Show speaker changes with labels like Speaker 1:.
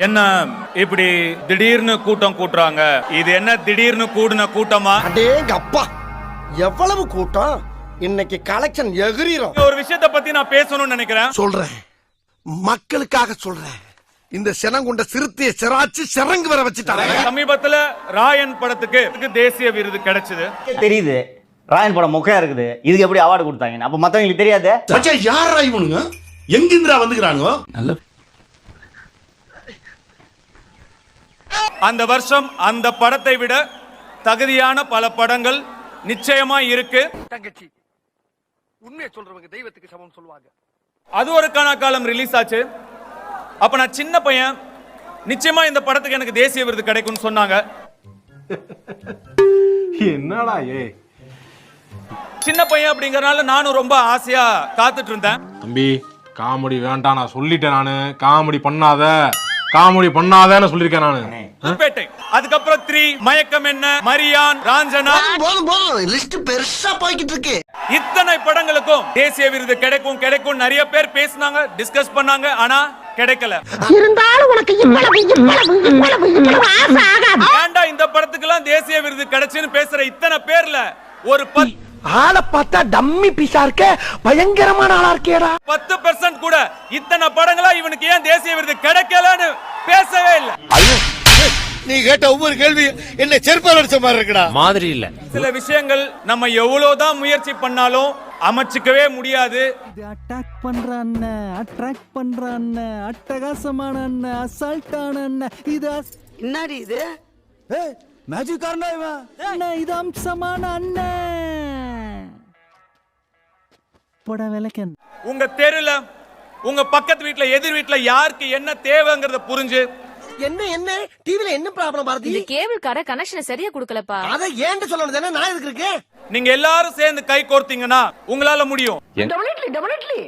Speaker 1: என்ன இப்படி திடீர்னு கூட்டம் கூட்டுறாங்க? இது என்ன திடீர்னு கூடுன கூட்டமா?
Speaker 2: அடேங்க அப்பா, எவ்வளவு கூட்டம்! இன்னைக்கு கலெக்ஷன் எகிரிரும்.
Speaker 1: ஒரு விஷயத்தை பத்தி நான் பேசணும்னு நினைக்கிறேன்.
Speaker 2: சொல்றேன், மக்களுக்காக சொல்றேன். இந்த சினங்குண்ட சிறுத்தையை சிராச்சு சிறங்கு வர வச்சுட்டாங்க.
Speaker 1: சமீபத்துல ராயன் படத்துக்கு தேசிய விருது கிடைச்சது.
Speaker 3: தெரியுது, ராயன் படம் மொக்கையா இருக்குது, இதுக்கு எப்படி அவார்டு கொடுத்தாங்க? அப்ப மத்தவங்களுக்கு தெரியாது.
Speaker 4: யாரா இவனுங்க? எங்கிந்திரா வந்துக்கிறானுங்க? நல்ல
Speaker 1: அந்த வருஷம் அந்த படத்தை விட தகுதியான பல படங்கள் நிச்சயமா இருக்கு.
Speaker 2: தங்கச்சி, உண்மையை சொல்றவங்க தெய்வத்துக்கு சமம் சொல்லுவாங்க.
Speaker 1: அது ஒரு காலம் ரிலீஸ் ஆச்சு. அப்ப நான் சின்ன பையன், நிச்சயமா இந்த படத்துக்கு எனக்கு தேசிய விருது கிடைக்கும்னு சொன்னாங்க.
Speaker 5: என்னடா
Speaker 1: சின்ன பையன் அப்படிங்கறனால நானும் ரொம்ப ஆசையா காத்துட்டு இருந்தேன்.
Speaker 5: தம்பி, காமெடி வேண்டாம், நான் சொல்லிட்டேன். நானு காமெடி பண்ணாதேன்னு சொல்லிருக்கேன் நானு.
Speaker 1: பேட்டை, அதுக்கப்புறம் 3, மயக்கம் என்ன, மரியான், ராஞ்சனா,
Speaker 2: போதும் லிஸ்ட் பெருசா போய்கிட்டு இருக்கு.
Speaker 1: இத்தனை படங்களுக்கும் தேசிய விருது கிடைக்கும் நிறைய பேர் பேசினாங்க, டிஸ்கஸ் பண்ணாங்க. ஆனா கிடைக்கல.
Speaker 6: இருந்தாலும் உனக்கு இவ்வளவு ஆசை ஆகாது.
Speaker 1: ஏன்டா இந்த படத்துக்கெல்லாம் தேசிய விருது கிடைச்சுன்னு பேசுற இத்தனை பேர்ல ஒரு
Speaker 2: ஆளை பார்த்தா டம்மி பீஸா இருக்க, பயங்கரமான ஆளா இருக்கேடா.
Speaker 1: 10% கூட இத்தனை படங்களா இவனுக்கு ஏன் தேசிய விருது கிடைக்கலன்னு பேசவே இல்ல.
Speaker 2: நீ கேட்ட ஒவ்வொரு கேள்வி என்ன செருப்பால் அடிச்ச மாதிரி இருக்குடா.
Speaker 5: மாதிரி இல்ல.
Speaker 1: சில விஷயங்கள் நம்ம எவ்வளவுதான் முயற்சி பண்ணாலும் அமைச்சுக்கவே முடியாது.
Speaker 7: அட்டாக் பண்ற அண்ணன், அட்ராக்ட் பண்ற அண்ணன், அட்டகாசமான அண்ணன், அசால்ட்டான அண்ணன். இது
Speaker 6: என்னடி இது?
Speaker 7: மேஜிக் காரனா இவன்? இது அம்சமான அண்ணன். போட விளக்கன்.
Speaker 1: உங்க தெருல, உங்க பக்கத்து வீட்டுல, எதிர் வீட்டுல யாருக்கு என்ன தேவைங்கறத புரிஞ்சு.
Speaker 2: என்ன டிவில என்ன ப்ராப்ளம் பாரதி?
Speaker 8: இந்த கேபிள் கார கனெக்ஷன் சரியா கொடுக்கலப்பா.
Speaker 2: அத ஏன்ட்டு சொல்லணும் தானே, நான் எதுக்கு இருக்கேன்?
Speaker 1: நீங்க எல்லாரும் சேர்ந்து கை கோர்த்தீங்கன்னா உங்களால முடியும்.
Speaker 6: டெபினெட்லி